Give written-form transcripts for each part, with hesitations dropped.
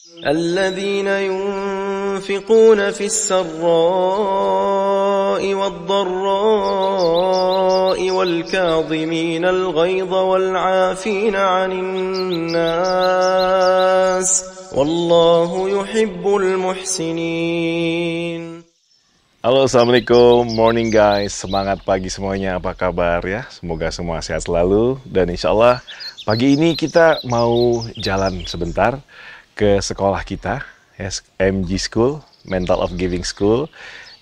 الذين ينفقون في السراء والضراء والكاظمين الغيظ والعافين عن الناس والله يحب المحسنين. Halo, assalamualaikum, morning guys, semangat pagi semuanya, apa kabar ya? Semoga semua sehat selalu dan insya Allah pagi ini kita mau jalan sebentar ke sekolah kita, MG School, Mental of Giving School,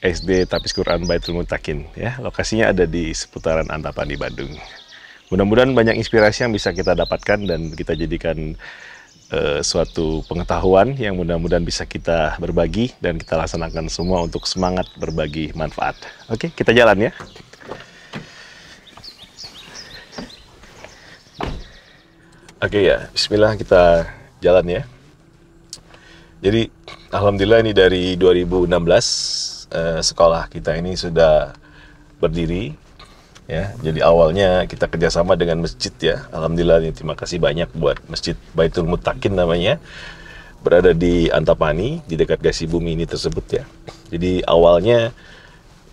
SD Tapis Quran Baitul Muttaqin ya. Lokasinya ada di seputaran Antapani, Bandung. Mudah-mudahan banyak inspirasi yang bisa kita dapatkan dan kita jadikan suatu pengetahuan yang mudah-mudahan bisa kita berbagi dan kita laksanakan semua untuk semangat berbagi manfaat. Oke, kita jalan ya. Oke ya, bismillah kita jalan ya. Jadi alhamdulillah ini dari 2016 sekolah kita ini sudah berdiri. Ya, jadi awalnya kita kerjasama dengan masjid ya. Alhamdulillah, terima kasih banyak buat Masjid Baitul Muttaqin namanya. Berada di Antapani, di dekat Gasibumi ini tersebut ya. Jadi awalnya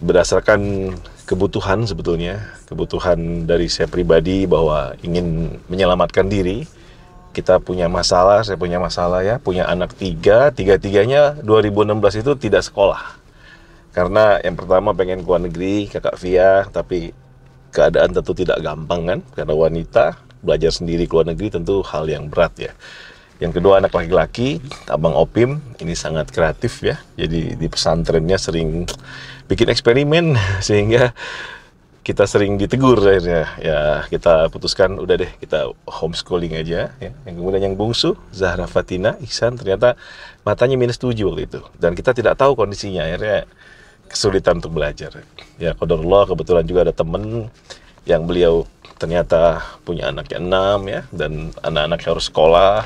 berdasarkan kebutuhan sebetulnya. Kebutuhan dari saya pribadi bahwa ingin menyelamatkan diri. Kita punya masalah, saya punya masalah ya. Punya anak tiga-tiganya 2016 itu tidak sekolah. Karena yang pertama pengen ke luar negeri, kakak Via, tapi keadaan tentu tidak gampang kan, karena wanita belajar sendiri ke luar negeri tentu hal yang berat ya. Yang kedua anak laki-laki, Abang Opim, ini sangat kreatif ya, jadi di pesantrennya sering bikin eksperimen sehingga kita sering ditegur akhirnya. Ya kita putuskan udah deh kita homeschooling aja ya. Yang kemudian yang bungsu, Zahra Fatina Ihsan, ternyata matanya -7 waktu itu, dan kita tidak tahu kondisinya, akhirnya kesulitan untuk belajar. Ya qadarullah, kebetulan juga ada temen yang beliau ternyata punya anaknya 6 ya, dan anak-anaknya harus sekolah,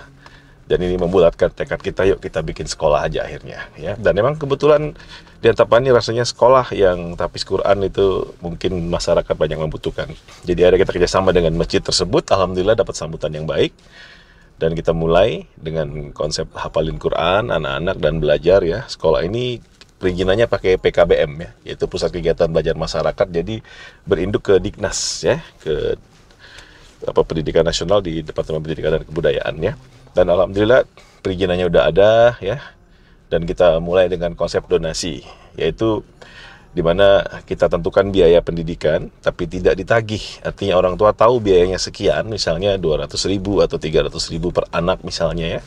dan ini membulatkan tekad kita, yuk kita bikin sekolah aja akhirnya ya. Dan memang kebetulan di Antapani rasanya sekolah yang tapis Quran itu mungkin masyarakat banyak membutuhkan. Jadi ada kita kerjasama dengan masjid tersebut, alhamdulillah dapat sambutan yang baik. Dan kita mulai dengan konsep hafalin Quran anak-anak dan belajar ya. Sekolah ini perizinannya pakai PKBM ya, yaitu Pusat Kegiatan Belajar Masyarakat, jadi berinduk ke Diknas ya, ke Pendidikan Nasional di Departemen Pendidikan dan Kebudayaan ya. Dan alhamdulillah perizinannya udah ada ya, dan kita mulai dengan konsep donasi, yaitu dimana kita tentukan biaya pendidikan tapi tidak ditagih, artinya orang tua tahu biayanya sekian, misalnya 200.000 atau 300.000 per anak misalnya ya.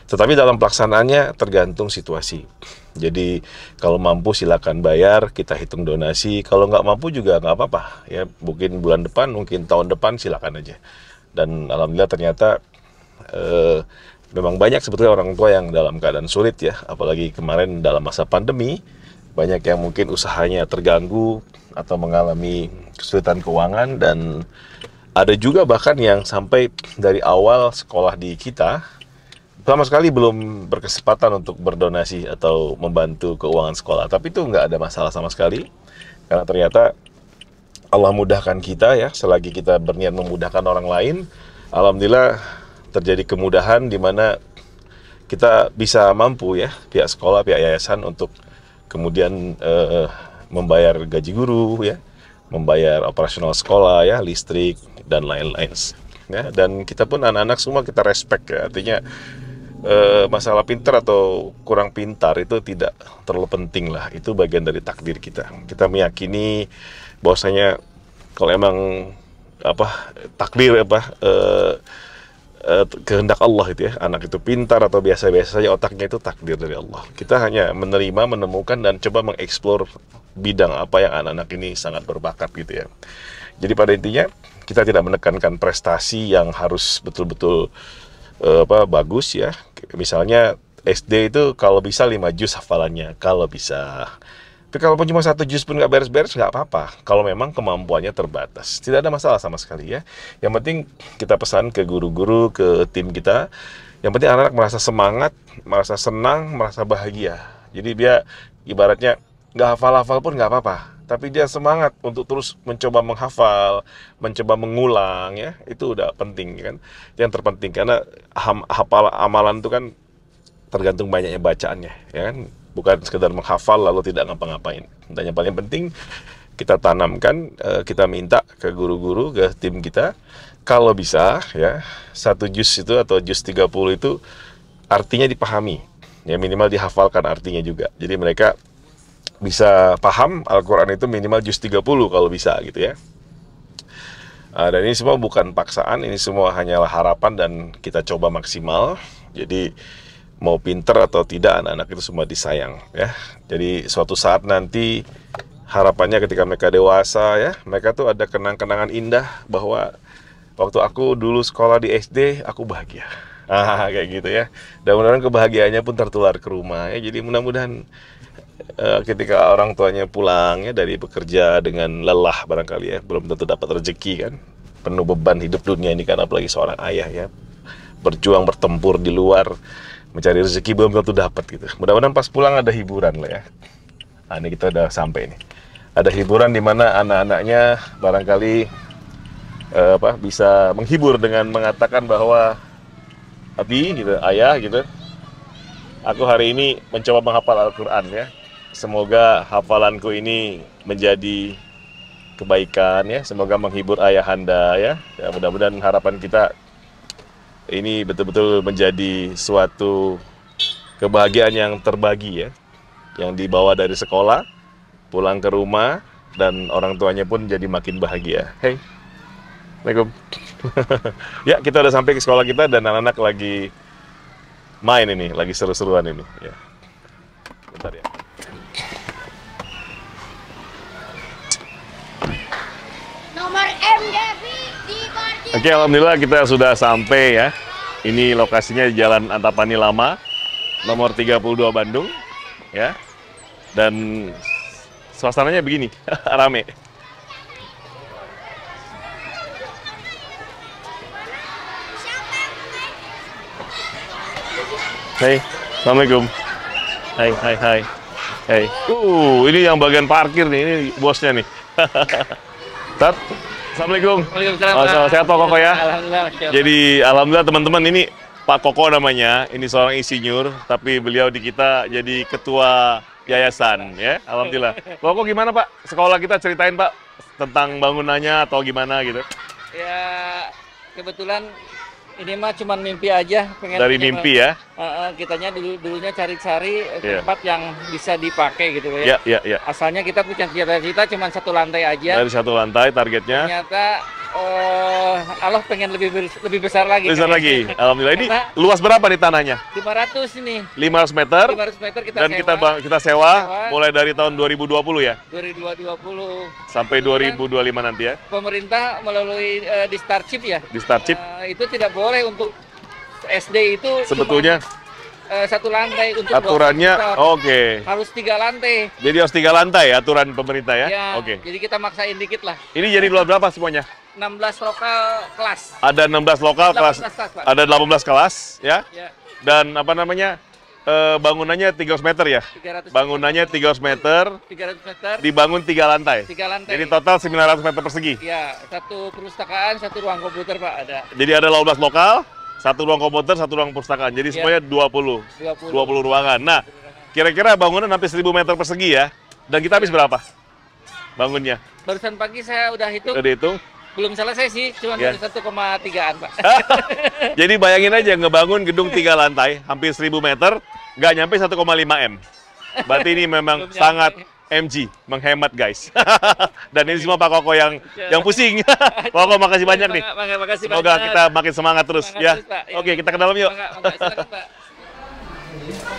Tetapi dalam pelaksanaannya tergantung situasi. Jadi kalau mampu silakan bayar, kita hitung donasi. Kalau nggak mampu juga nggak apa-apa ya. Mungkin bulan depan, mungkin tahun depan silakan aja. Dan alhamdulillah ternyata memang banyak sebetulnya orang tua yang dalam keadaan sulit ya. Apalagi kemarin dalam masa pandemi, banyak yang mungkin usahanya terganggu atau mengalami kesulitan keuangan, dan ada juga bahkan yang sampai dari awal sekolah di kita sama sekali belum berkesempatan untuk berdonasi atau membantu keuangan sekolah. Tapi itu nggak ada masalah sama sekali, karena ternyata Allah mudahkan kita ya. Selagi kita berniat memudahkan orang lain, alhamdulillah terjadi kemudahan di mana kita bisa mampu ya, pihak sekolah, pihak yayasan, untuk kemudian membayar gaji guru ya, membayar operasional sekolah ya, listrik dan lain-lain ya. Dan kita pun anak-anak semua kita respect ya, artinya masalah pintar atau kurang pintar itu tidak terlalu penting lah, itu bagian dari takdir kita. Kita meyakini bahwasanya kalau emang takdir kehendak Allah itu ya, anak itu pintar atau biasa-biasa saja otaknya, itu takdir dari Allah. Kita hanya menerima, menemukan dan coba mengeksplor bidang apa yang anak-anak ini sangat berbakat gitu ya. Jadi pada intinya kita tidak menekankan prestasi yang harus betul-betul bagus ya. Misalnya SD itu kalau bisa 5 juz hafalannya, kalau bisa. Tapi kalau cuma 1 juz pun nggak beres-beres, nggak apa-apa. Kalau memang kemampuannya terbatas, tidak ada masalah sama sekali ya. Yang penting kita pesan ke guru-guru, ke tim kita, yang penting anak-anak merasa semangat, merasa senang, merasa bahagia. Jadi dia ibaratnya nggak hafal-hafal pun nggak apa-apa, tapi dia semangat untuk terus mencoba menghafal, mencoba mengulang ya, itu udah penting kan. Yang terpenting, karena hafal amalan itu kan tergantung banyaknya bacaannya, ya kan? Bukan sekedar menghafal lalu tidak ngapa-ngapain. Dan yang paling penting kita tanamkan, kita minta ke guru-guru, ke tim kita, kalau bisa ya, satu juz itu atau juz 30 itu artinya dipahami, ya minimal dihafalkan artinya juga. Jadi mereka bisa paham Al-Quran itu minimal juz 30 kalau bisa gitu ya. Dan ini semua bukan paksaan, ini semua hanyalah harapan dan kita coba maksimal. Jadi mau pinter atau tidak, anak-anak itu semua disayang ya. Jadi suatu saat nanti harapannya ketika mereka dewasa ya, mereka tuh ada kenang-kenangan indah bahwa waktu aku dulu sekolah di SD, aku bahagia. Kayak gitu ya. Dan mudah-mudahan kebahagiaannya pun tertular ke rumah ya. Jadi mudah-mudahan ketika orang tuanya pulang ya dari bekerja dengan lelah barangkali ya, belum tentu dapat rezeki kan, penuh beban hidup dunia ini kan, apalagi seorang ayah ya, berjuang bertempur di luar mencari rezeki belum tentu dapat gitu. Mudah-mudahan pas pulang ada hiburan lah ya. Nah, ini kita udah sampai nih. Ada hiburan di mana anak-anaknya barangkali bisa menghibur dengan mengatakan bahwa Abi gitu, ayah gitu, aku hari ini mencoba menghafal Al-Quran ya. Semoga hafalanku ini menjadi kebaikan ya. Semoga menghibur ayahanda ya. Ya mudah-mudahan harapan kita ini betul-betul menjadi suatu kebahagiaan yang terbagi ya. Yang dibawa dari sekolah, pulang ke rumah, dan orang tuanya pun jadi makin bahagia. Hey, Assalamualaikum. Ya, kita udah sampai ke sekolah kita dan anak-anak lagi main ini, lagi seru-seruan ini. Ya. Bentar ya. Nomor M Devi di Bardi. Oke, alhamdulillah kita sudah sampai ya. Ini lokasinya di Jalan Antapani Lama, nomor 32 Bandung, ya. Dan suasananya begini, rame. Hai, Assalamualaikum. Hai, hai, hai. Hai. Ini yang bagian parkir nih, ini bosnya nih. Tat, Assalamualaikum. Waalaikumsalam. Sehat Pak Koko ya? Alhamdulillah. Jadi alhamdulillah teman-teman, ini Pak Koko namanya, ini seorang insinyur, tapi beliau di kita jadi ketua yayasan ya. Alhamdulillah. Pak Koko gimana Pak? Sekolah kita ceritain Pak tentang bangunannya atau gimana gitu. Ya kebetulan ini mah cuman mimpi aja, pengen Dari punya, mimpi ya. kitanya dulunya cari-cari Iya. tempat yang bisa dipakai gitu Ya, ya. ya, ya. Asalnya kita punya cita-cita cuma satu lantai aja. Dari satu lantai targetnya. Ternyata Allah pengen lebih besar lagi. Besar lagi. Alhamdulillah. Ini Karena luas berapa nih tanahnya? 500 ini. 500 meter. 500 meter kita Dan sewa. kita sewa mulai dari tahun 2020 ya. 2020. Sampai 2025 nanti ya. Pemerintah melalui di Starship ya. Di Starship. Itu tidak boleh untuk SD itu Sebetulnya cuma, satu lantai untuk aturannya, 20 oke. harus 3 lantai. Jadi harus 3 lantai aturan pemerintah ya? Ya, Oke. jadi kita maksain dikit lah. Ini jadi berapa semuanya? 16 lokal kelas. Ada 16 lokal 18 kelas, kelas, Pak. ada 18 kelas ya. Ya, Dan apa namanya, bangunannya 300 meter ya? 300 Bangunannya 300 meter, 300 meter, dibangun 3 lantai. 3 lantai. Jadi total 900 meter persegi. Ya, satu perpustakaan, satu ruang komputer Pak ada. Jadi ada 18 lokal, satu ruang komputer, satu ruang perpustakaan. Jadi Ya. semuanya 20 ruangan. Nah, kira-kira bangunan hampir 1000 meter persegi ya. Dan kita habis berapa bangunnya? Barusan pagi saya udah hitung, Udah dihitung? belum selesai sih, cuma Ya. 1,3-an Pak. Jadi bayangin aja ngebangun gedung 3 lantai, hampir 1000 meter, nggak nyampe 1,5 M. Berarti ini memang Belum nyampe. sangat MG, menghemat guys. Dan ini semua Pak Koko yang pusing. Pak Koko makasih banyak nih. Makasih Semoga banyak. kita makin semangat terus Semangat ya. terus, Pak. Ya. Oke, kita ke dalam yuk. Silakan, Pak.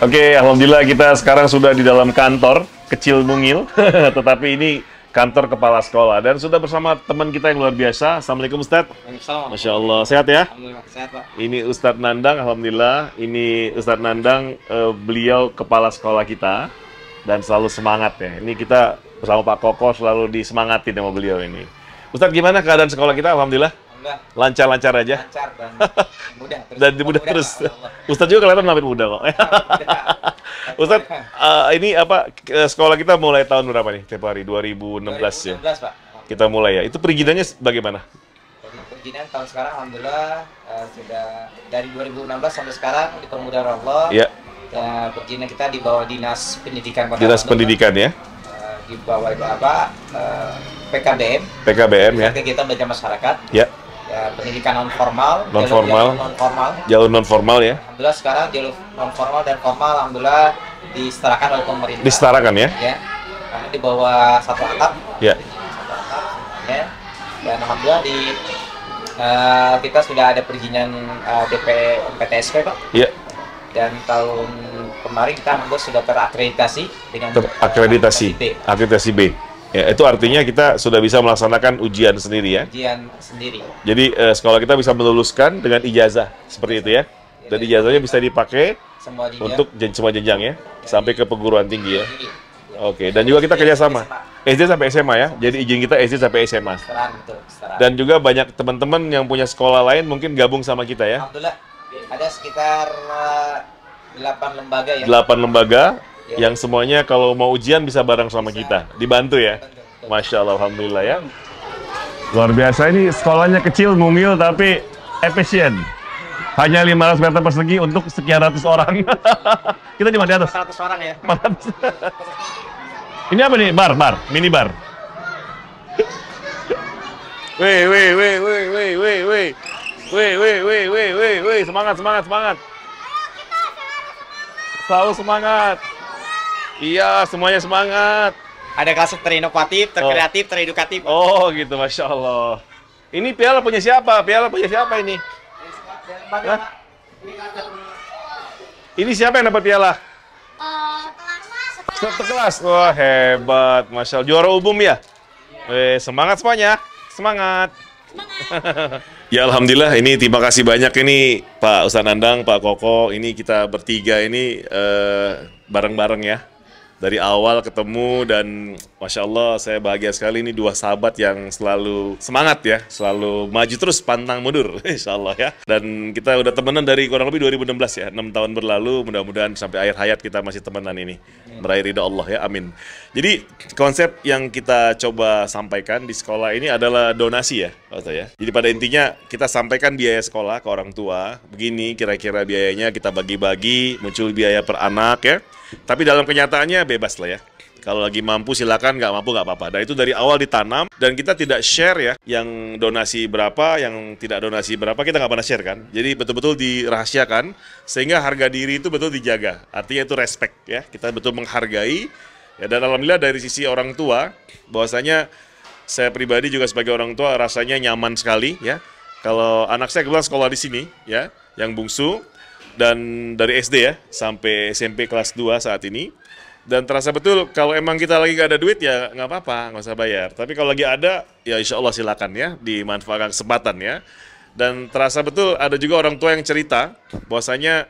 Oke, alhamdulillah kita sekarang sudah di dalam kantor kecil mungil, tetapi ini kantor kepala sekolah dan sudah bersama teman kita yang luar biasa. Assalamualaikum Ustadz. Masya Allah, sehat ya? Alhamdulillah, sehat Pak. Ini Ustadz Nandang, alhamdulillah. Ini Ustadz Nandang, beliau kepala sekolah kita dan selalu semangat ya. Ini kita bersama Pak Koko selalu disemangatin sama beliau ini. Ustadz, gimana keadaan sekolah kita? Alhamdulillah. Alhamdulillah Lancar-lancar aja. lancar dan mudah terus. Dan mudah terus. Ustadz juga kelihatan makin muda kok. Ustadz, ini apa sekolah kita mulai tahun berapa nih? Februari 2016 ya. 2016 Pak. Kita mulai ya. Itu perizinannya bagaimana? Jadi perizinan tahun sekarang alhamdulillah sudah dari 2016 sampai sekarang dipermudah oleh Allah. Ya. Perizinan kita di bawah Dinas Pendidikan Kota Dinas Bandung, Pendidikan ya, di bawah PKBM. PKBM ya. Kegiatan belajar masyarakat. Ya. Ya, pendidikan non formal, Non formal. Jalur non formal ya. Alhamdulillah sekarang jalur non formal dan formal alhamdulillah disetarakan oleh pemerintah. Disetarakan ya. Ya. Karena di bawah satu atap. Ya. Satu atap. Ya. Dan alhamdulillah kita sudah ada perizinan DP PTSP Pak. Iya. Dan tahun kemarin kita alhamdulillah sudah terakreditasi dengan akreditasi B. Ya, itu artinya kita sudah bisa melaksanakan ujian sendiri ya. Ujian sendiri. Jadi sekolah kita bisa meluluskan dengan ijazah seperti itu ya. Dan ijazahnya bisa dipakai untuk semua jenjang ya, sampai ke perguruan tinggi ya. Oke, dan juga kita kerjasama SD sampai SMA ya. Jadi izin kita SD sampai SMA. Dan juga banyak teman-teman yang punya sekolah lain mungkin gabung sama kita ya. Alhamdulillah ada sekitar 8 lembaga ya. 8 lembaga yang semuanya kalau mau ujian bisa bareng sama kita, dibantu ya. Masya Allah, alhamdulillah ya. Luar biasa, ini sekolahnya kecil, mungil tapi efisien. Hanya 500 meter persegi untuk sekian ratus orang. Kita di mana di atas? 400 orang ya. 400. Ini apa nih? Bar, mini bar. Weh, semangat. Selalu semangat. Iya, semuanya semangat. Ada kelas terinovatif, terkreatif, teredukatif. Oh, gitu, Masya Allah. Ini piala punya siapa? Ini? Hah? Ini siapa yang dapat piala? Satu kelas. Wah, hebat, Masya Allah. Juara umum ya? Semangat semuanya. Semangat. Ya, alhamdulillah. Ini terima kasih banyak ini Pak Ustadz Nandang, Pak Koko. Ini kita bertiga ini bareng-bareng ya. Dari awal ketemu dan Masya Allah saya bahagia sekali, ini dua sahabat yang selalu semangat ya, selalu maju terus pantang mundur Insya Allah ya. Dan kita udah temenan dari kurang lebih 2016 ya, 6 tahun berlalu, mudah-mudahan sampai akhir hayat kita masih temenan ini, meraih ridha Allah ya, amin. Jadi konsep yang kita coba sampaikan di sekolah ini adalah donasi ya, Jadi pada intinya kita sampaikan biaya sekolah ke orang tua, begini kira-kira biayanya, kita bagi-bagi, muncul biaya per anak ya. Tapi dalam kenyataannya bebas lah ya. Kalau lagi mampu silakan, nggak mampu nggak apa-apa. Dan itu dari awal ditanam dan kita tidak share ya. Yang donasi berapa, yang tidak donasi berapa kita nggak pernah share kan. Jadi betul-betul dirahasiakan sehingga harga diri itu betul dijaga. Artinya itu respect ya. Kita betul menghargai. Ya, dan alhamdulillah dari sisi orang tua, bahwasanya saya pribadi juga sebagai orang tua rasanya nyaman sekali ya. Kalau anak saya kebetulan sekolah di sini ya, yang bungsu. Dan dari SD ya, sampai SMP kelas 2 saat ini. Dan terasa betul, kalau emang kita lagi gak ada duit ya nggak apa-apa, nggak usah bayar. Tapi kalau lagi ada, ya insya Allah silakan ya, dimanfaatkan kesempatan ya. Dan terasa betul, ada juga orang tua yang cerita, bahwasanya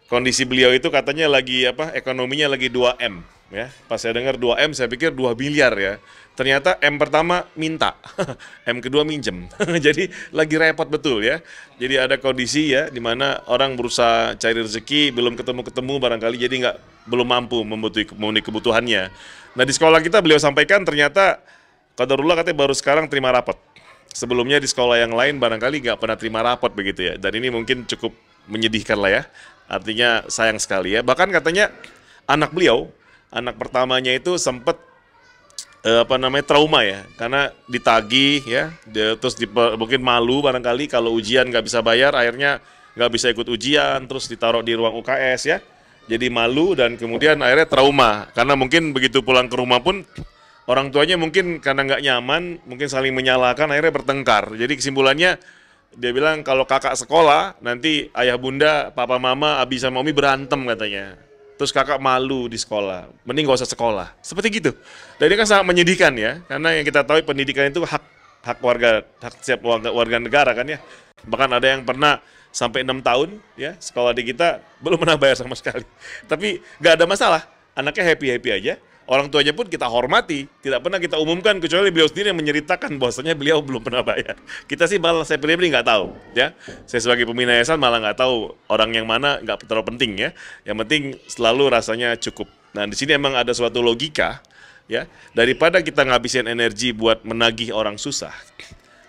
kondisi beliau itu katanya lagi, ekonominya lagi 2M. Ya, pas saya dengar 2M, saya pikir 2 miliar ya. Ternyata M pertama minta, M kedua minjem. Jadi lagi repot betul ya. Jadi ada kondisi ya, di mana orang berusaha cari rezeki, belum ketemu-ketemu barangkali, jadi belum mampu memenuhi kebutuhannya. Nah di sekolah kita beliau sampaikan ternyata, qadarullah katanya baru sekarang terima rapot. Sebelumnya di sekolah yang lain barangkali nggak pernah terima rapot begitu ya. Dan ini mungkin cukup menyedihkan lah ya. Artinya sayang sekali ya. Bahkan katanya anak beliau, anak pertamanya itu sempat trauma ya, karena ditagih ya, terus mungkin malu barangkali kalau ujian nggak bisa bayar, akhirnya nggak bisa ikut ujian, terus ditaruh di ruang UKS ya, jadi malu dan kemudian akhirnya trauma, karena mungkin begitu pulang ke rumah pun orang tuanya mungkin karena nggak nyaman, mungkin saling menyalahkan, akhirnya bertengkar. Jadi kesimpulannya dia bilang kalau kakak sekolah nanti ayah bunda, papa mama, abi sama umi berantem katanya. Terus kakak malu di sekolah, mending gak usah sekolah. Seperti gitu. Dan ini kan sangat menyedihkan ya, karena yang kita tahu pendidikan itu hak setiap warga negara kan ya. Bahkan ada yang pernah sampai 6 tahun ya sekolah di kita belum pernah bayar sama sekali. Tapi gak ada masalah, anaknya happy-happy aja. Orang tuanya pun kita hormati, tidak pernah kita umumkan kecuali beliau sendiri yang menceritakan bahwasanya beliau belum pernah bayar. Kita sih malah saya pribadi nggak tahu, ya. Saya sebagai pembina yayasan malah nggak tahu orang yang mana, nggak terlalu penting ya. Yang penting selalu rasanya cukup. Nah di sini emang ada suatu logika, ya. Daripada kita ngabisin energi buat menagih orang susah,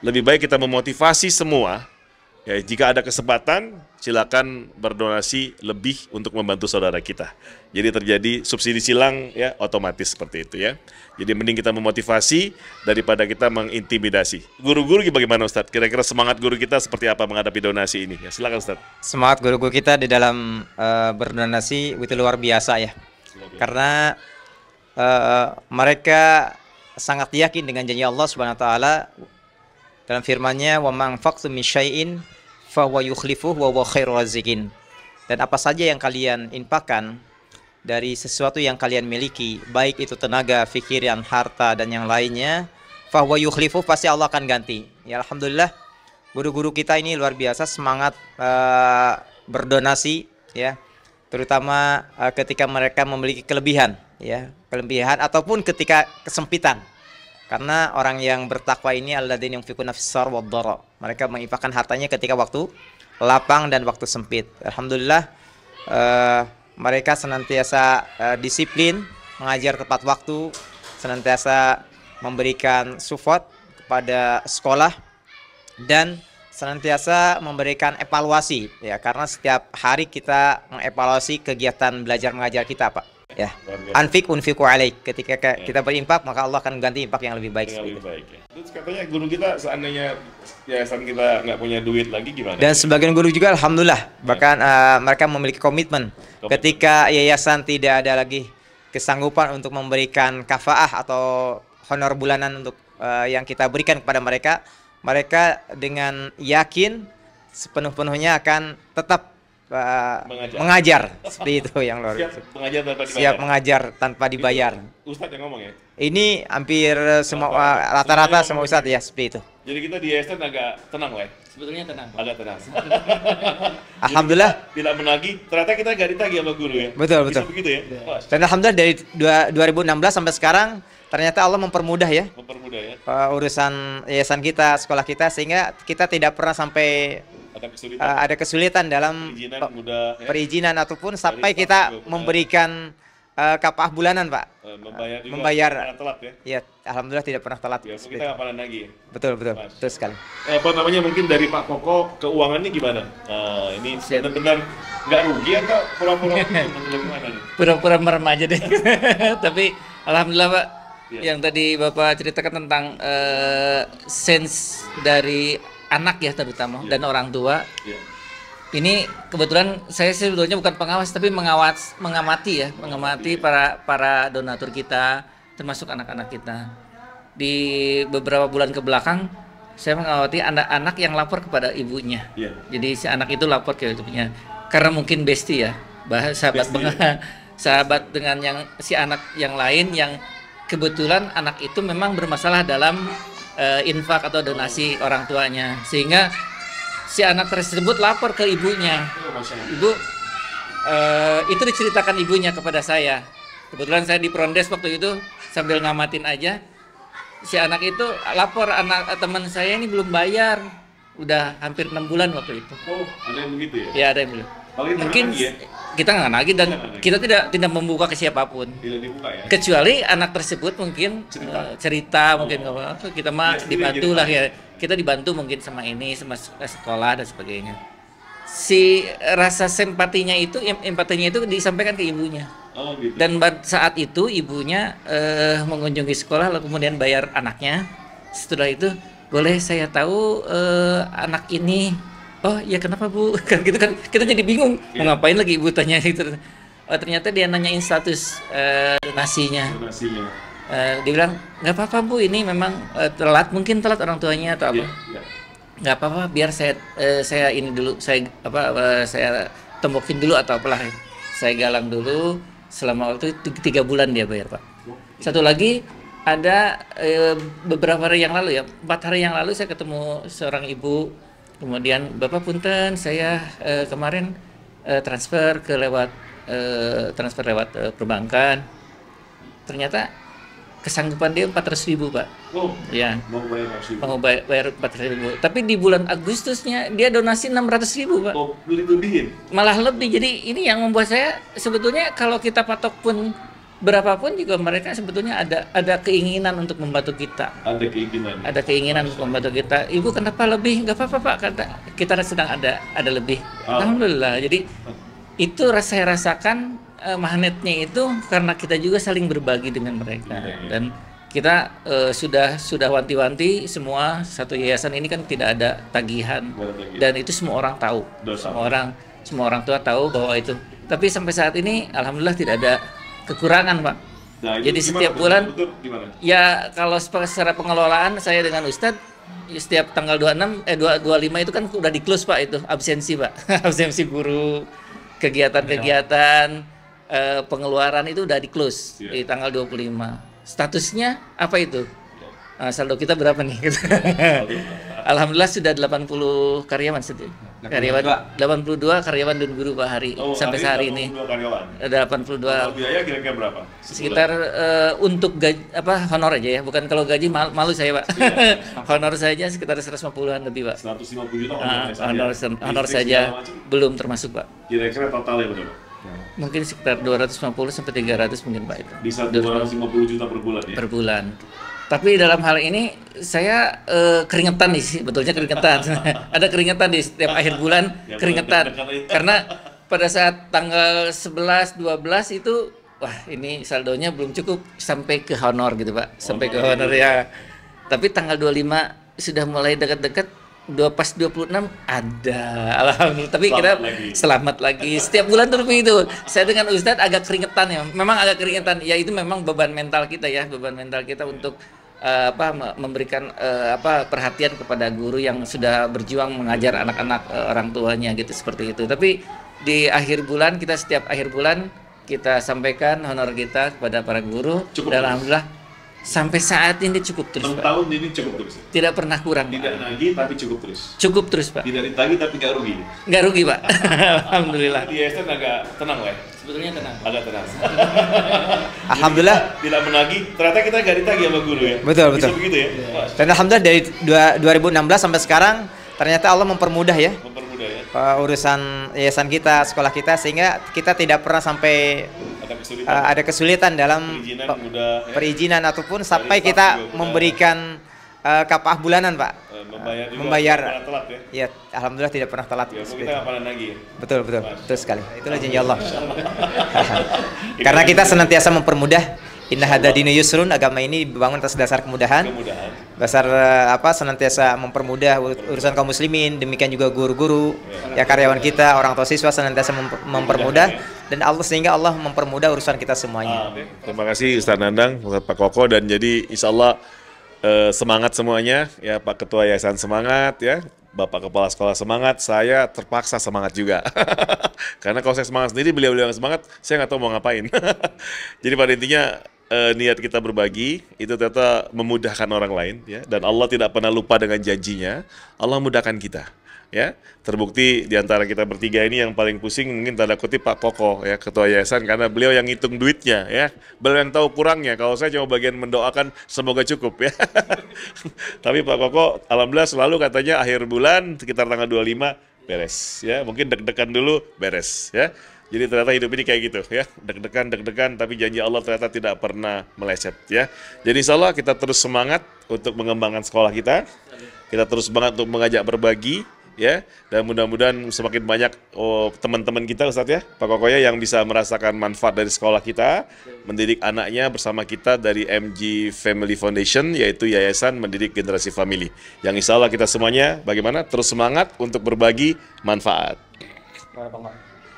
lebih baik kita memotivasi semua Ya, jika ada kesempatan, silakan berdonasi lebih untuk membantu saudara kita. Jadi terjadi subsidi silang ya otomatis seperti itu ya. Jadi mending kita memotivasi daripada kita mengintimidasi. Guru-guru bagaimana Ustadz? Kira-kira semangat guru kita seperti apa menghadapi donasi ini? Ya, silakan Ustadz. Semangat guru-guru kita di dalam berdonasi itu luar biasa ya. Karena mereka sangat yakin dengan janji Allah Subhanahu wa taala dalam firman-Nya, "Wa ma anfaqtum min syai'in fa huwa yukhlifuhu wa huwa khairur raziqin." Dan apa saja yang kalian infakkan dari sesuatu yang kalian miliki, baik itu tenaga, pikiran, harta dan yang lainnya, fa huwa yukhlifuhu, pasti Allah akan ganti. Ya, alhamdulillah guru-guru kita ini luar biasa semangat berdonasi ya, terutama ketika mereka memiliki kelebihan ya, kelebihan ataupun ketika kesempitan. Karena orang yang bertakwa ini alladzina yunfiquna fis-sarri wad-dharra. Mereka menginfakkan hartanya ketika waktu lapang dan waktu sempit. Alhamdulillah mereka senantiasa disiplin, mengajar tepat waktu, senantiasa memberikan support kepada sekolah dan senantiasa memberikan evaluasi ya, karena setiap hari kita mengevaluasi kegiatan belajar mengajar kita, Pak. Ya, anfik unfiku alaik. Ketika kita berinfak, maka Allah akan ganti infak yang lebih baik. Yang lebih baik ya. Terus katanya guru kita seandainya yayasan kita nggak punya duit lagi gimana? Dan sebagian guru juga alhamdulillah, bahkan mereka memiliki komitmen. Ketika yayasan tidak ada lagi kesanggupan untuk memberikan kafaah atau honor bulanan untuk yang kita berikan kepada mereka, mereka dengan yakin sepenuh-penuhnya akan tetap mengajar. Seperti itu yang luar biasa. Siap mengajar tanpa dibayar. Ustadz yang ngomong ya? Ini hampir semua rata-rata semua ustadz ya seperti itu. Jadi kita di yayasan agak tenang lah ya? Sebetulnya tenang. Agak tenang. Alhamdulillah. Tidak menagih, ternyata kita gak ditagih sama guru ya? Betul. Bisa begitu ya? Dan alhamdulillah dari 2016 sampai sekarang ternyata Allah mempermudah ya. Mempermudah ya? Urusan yayasan kita, sekolah kita, sehingga kita tidak pernah sampai ada kesulitan dalam perizinan ataupun sampai kita memberikan kafaah bulanan, Pak. Membayar telat ya? Ya, alhamdulillah tidak pernah telat. Ya, kita nggak pernah nagih ya? Betul sekali. Apa namanya, mungkin dari Pak Koko keuangannya gimana? Ini benar-benar nggak rugi atau pura-pura gimana nih? Pura-pura merem aja deh. Tapi alhamdulillah, Pak, yang tadi Bapak ceritakan tentang sense dari anak ya terutama dan orang tua. Ini kebetulan saya sebetulnya bukan pengawas tapi mengamati para donatur kita, termasuk anak-anak kita. Di beberapa bulan ke belakang saya mengamati anak-anak yang lapor kepada ibunya. Jadi si anak itu lapor ke ibunya karena mungkin bestie ya, sahabat dengan yang si anak yang lain yang kebetulan anak itu memang bermasalah dalam infak atau donasi orang tuanya, sehingga si anak tersebut lapor ke ibunya. Ibu, itu diceritakan ibunya kepada saya. Kebetulan saya di Prondes waktu itu sambil ngamatin aja. Si anak itu lapor, anak teman saya ini belum bayar, udah hampir 6 bulan waktu itu. Oh, ada yang begitu ya? Ya, ada yang belum. Mungkin kita nggak nagih dan kita tidak membuka ke siapapun. Ya? Kecuali anak tersebut mungkin cerita mungkin apa, kita mah dibantu lah ya. Kita dibantu mungkin sama ini, sama sekolah dan sebagainya. Si rasa empatinya itu disampaikan ke ibunya. Oh, gitu. Dan saat itu ibunya mengunjungi sekolah lalu kemudian bayar anaknya. Setelah itu, boleh saya tahu anak ini? Oh ya, kenapa Bu? Kan gitu kan kita jadi bingung mau ngapain lagi ibu tanya itu. Oh, ternyata dia nanyain status donasinya. Dia bilang nggak apa-apa Bu, ini memang mungkin telat orang tuanya atau apa. Nggak apa-apa, biar saya ini dulu, saya tombokin dulu atau apalah. Saya galang dulu selama waktu 3 bulan dia bayar, Pak. Satu lagi ada beberapa hari yang lalu ya, 4 hari yang lalu saya ketemu seorang ibu. Kemudian Bapak punten, saya kemarin transfer lewat perbankan. Ternyata kesanggupan dia 400.000 Pak. Oh, ya. Mau bayar 400.000. Tapi di bulan Agustusnya dia donasi 600.000 Pak. Oh, lebihin. Malah lebih. Jadi ini yang membuat saya sebetulnya kalau kita patok pun berapapun juga mereka sebetulnya ada keinginan untuk membantu kita. Ada keinginan. Ada keinginan untuk membantu kita. Ibu kenapa lebih? Nggak apa-apa Pak, kata kita sedang ada lebih. Alhamdulillah. Jadi itu saya rasakan magnetnya itu karena kita juga saling berbagi dengan mereka. Dan kita sudah wanti-wanti semua, satu yayasan ini kan tidak ada tagihan dan itu semua orang tahu. Semua orang tua tahu bahwa itu. Tapi sampai saat ini alhamdulillah tidak ada kekurangan, Pak. Nah, jadi setiap bulan ya kalau secara pengelolaan saya dengan Ustadz setiap tanggal 26 25 itu kan udah di-close Pak, itu absensi Pak. Absensi guru, kegiatan-kegiatan pengeluaran itu udah di-close di tanggal 25. Statusnya apa itu? Saldo kita berapa nih? Alhamdulillah sudah 80 karyawan sedih. 82 karyawan dan guru Pak hari sampai hari ini. Ada 82. Kalau biaya kira-kira berapa? Sekitar untuk gaji honor aja ya, bukan kalau gaji malu saya Pak. Honor saja sekitar 150-an lebih Pak. 150 juta honor saja belum termasuk Pak. Kira-kira totalnya berapa? Mungkin sekitar 250 sampai 300 mungkin Pak itu. Bisa 250 juta per bulan ya? Per bulan. Tapi dalam hal ini saya keringetan nih, sebetulnya keringetan. Ada keringetan di setiap akhir bulan, keringetan. Karena pada saat tanggal 11, 12 itu, wah ini saldonya belum cukup sampai ke honor gitu Pak. Sampai ke honor ya. Tapi tanggal 25 sudah mulai dekat-dekat, pas 26 ada. Alhamdulillah. Tapi kita selamat lagi. Setiap bulan terus itu. Saya dengan Ustadz agak keringetan ya. Memang agak keringetan. Ya itu memang beban mental kita ya. Beban mental kita untuk memberikan perhatian kepada guru yang sudah berjuang mengajar anak-anak orang tuanya gitu, seperti itu. Tapi di akhir bulan setiap akhir bulan kita sampaikan honor kita kepada para guru. Dan alhamdulillah sampai saat ini cukup terus 6 Pak. tahun ini cukup terus. Tidak pernah kurang. Tidak nagih tapi cukup terus. Cukup terus Pak. Tidak ditagih tapi nggak rugi. Nggak rugi Pak. Alhamdulillah. Di yayasan agak tenang lah. Sebetulnya tenang. Agak tenang. Alhamdulillah. Tidak menagih. Ternyata kita nggak ditagih sama guru ya. Betul. Bisa begitu ya. Dan alhamdulillah dari 2016 sampai sekarang ternyata Allah mempermudah ya. Mempermudah ya. Urusan yayasan kita, sekolah kita, sehingga kita tidak pernah sampai ada kesulitan dalam perizinan ataupun sampai kita memberikan kapah bulanan Pak. Membayar telat ya. ya. Alhamdulillah tidak pernah telat. Ya, kita nggak pernah nagih. Betul sekali. Itulah janji Allah. Karena kita senantiasa mempermudah. Inna hadza dinu yusrun, agama ini dibangun atas dasar kemudahan. Dasar senantiasa mempermudah urusan kaum muslimin, demikian juga guru-guru, ya karyawan kita, orang tua siswa senantiasa mempermudah, dan sehingga Allah mempermudah urusan kita semuanya. Terima kasih Ustaz Nandang, Ustaz Pak Koko, dan jadi insya Allah semangat semuanya ya, Pak Ketua Yayasan semangat ya, Bapak Kepala Sekolah semangat, saya terpaksa semangat juga. Karena kalau saya semangat sendiri, beliau-beliau yang semangat, saya nggak tahu mau ngapain. Jadi pada intinya niat kita berbagi itu ternyata memudahkan orang lain ya, dan Allah tidak pernah lupa dengan janjinya. Allah mudahkan kita ya. Terbukti di antara kita bertiga ini yang paling pusing mungkin tanda kutip Pak Koko ya, Ketua Yayasan, karena beliau yang ngitung duitnya ya. Beliau yang tahu kurangnya. Kalau saya cuma bagian mendoakan semoga cukup ya. Tapi Pak Koko alhamdulillah selalu katanya akhir bulan sekitar tanggal 25 beres ya. Mungkin deg-degan dulu beres ya. Jadi ternyata hidup ini kayak gitu ya, deg-degan, tapi janji Allah ternyata tidak pernah meleset ya. Jadi insya Allah kita terus semangat untuk mengembangkan sekolah kita terus semangat untuk mengajak berbagi ya, dan mudah-mudahan semakin banyak teman-teman kita Ustadz ya, Pak Kokoya, yang bisa merasakan manfaat dari sekolah kita, mendidik anaknya bersama kita dari MG Family Foundation, yaitu Yayasan Mendidik Generasi Family. Yang insya Allah kita semuanya bagaimana terus semangat untuk berbagi manfaat.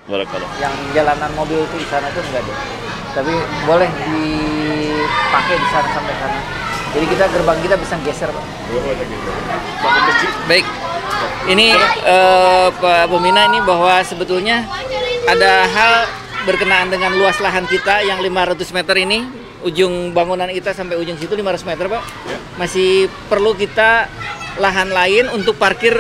Barakallah. Yang jalanan mobil itu di sana itu enggak ada, tapi boleh dipakai di sana sampai sana. Jadi gerbang kita bisa geser Pak. Baik, ini Pak Pembina ini bahwa sebetulnya ada hal berkenaan dengan luas lahan kita yang 500 meter ini, ujung bangunan kita sampai ujung situ 500 meter Pak. Masih perlu kita lahan lain untuk parkir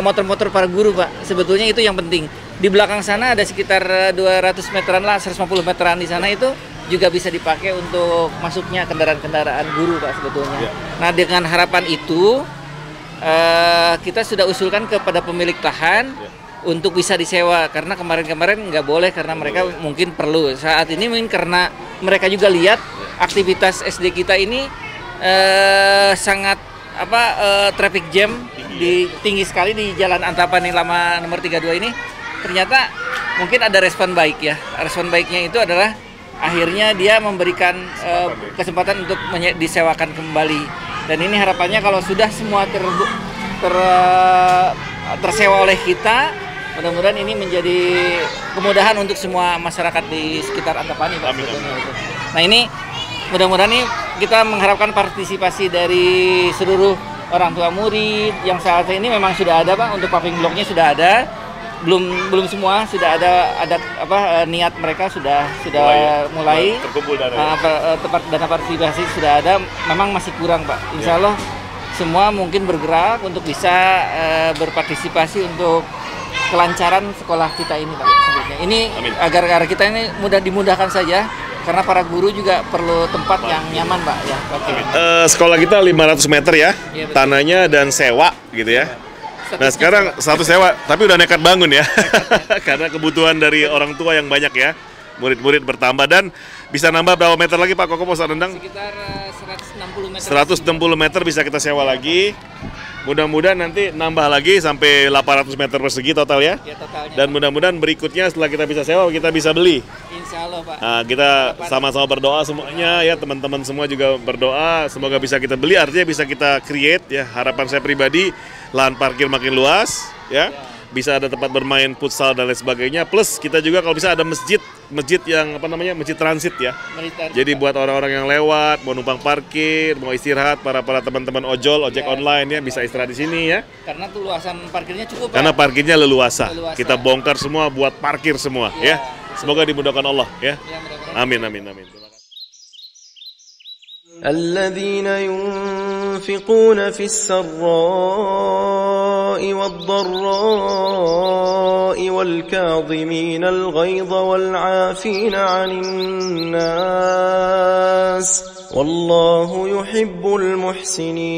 motor-motor para guru Pak. Sebetulnya itu yang penting. Di belakang sana ada sekitar 200 meteran lah, 150 meteran di sana itu juga bisa dipakai untuk masuknya kendaraan-kendaraan guru Pak sebetulnya. Nah dengan harapan itu kita sudah usulkan kepada pemilik lahan untuk bisa disewa, karena kemarin-kamarin nggak boleh karena mereka mungkin perlu. Saat ini mungkin karena mereka juga lihat aktivitas SD kita ini sangat traffic jam tinggi sekali di Jalan Antapani Lama nomor 32 ini. Ternyata mungkin ada respon baik ya. Respon baiknya itu adalah akhirnya dia memberikan kesempatan untuk disewakan kembali. Dan ini harapannya kalau sudah semua tersewa oleh kita, mudah-mudahan ini menjadi kemudahan untuk semua masyarakat di sekitar Antapani, Pak. Amin. Nah, ini mudah-mudahan ini kita mengharapkan partisipasi dari seluruh orang tua murid yang saat ini memang sudah ada, Pak, untuk paving blocknya sudah ada. Belum semua sudah ada niat mereka sudah mulai terkumpul dana partisipasi sudah ada, memang masih kurang, Pak. Insya Allah semua mungkin bergerak untuk bisa berpartisipasi untuk kelancaran sekolah kita ini, Pak. Sebetulnya ini agar kita ini dimudahkan saja, karena para guru juga perlu tempat yang nyaman, Pak, ya. Sekolah kita 500 meter ya, Iya, betul. tanahnya dan sewa gitu ya. Nah sekarang satu sewa, tapi udah nekat bangun ya, karena kebutuhan dari orang tua yang banyak ya, murid-murid bertambah. Dan bisa nambah berapa meter lagi, Pak Koko Pos Rendang? Sekitar 160 meter. 160 meter bisa kita sewa lagi. Mudah-mudahan nanti nambah lagi sampai 800 meter persegi total ya. Ya, totalnya. Dan mudah-mudahan berikutnya setelah kita bisa sewa, kita bisa beli. Insya Allah, Pak. Nah, kita sama-sama berdoa semuanya ya, teman-teman semua juga berdoa semoga bisa kita beli, artinya bisa kita create ya. Harapan saya pribadi, lahan parkir makin luas ya. Bisa ada tempat bermain futsal dan lain sebagainya. Plus kita juga kalau bisa ada masjid yang masjid transit ya. Jadi buat orang-orang yang lewat, mau numpang parkir, mau istirahat, para teman-teman ojek online ya, bisa istirahat di sini ya. Karena tuh luasan parkirnya cukup, Pak. Karena parkirnya leluasa. Leluasa. Kita bongkar semua buat parkir semua ya. Semoga dimudahkan Allah ya. Amin. Terima kasih. الذين ينفقون في السراء والضراء والكاظمين الغيظ والعافين عن الناس والله يحب المحسنين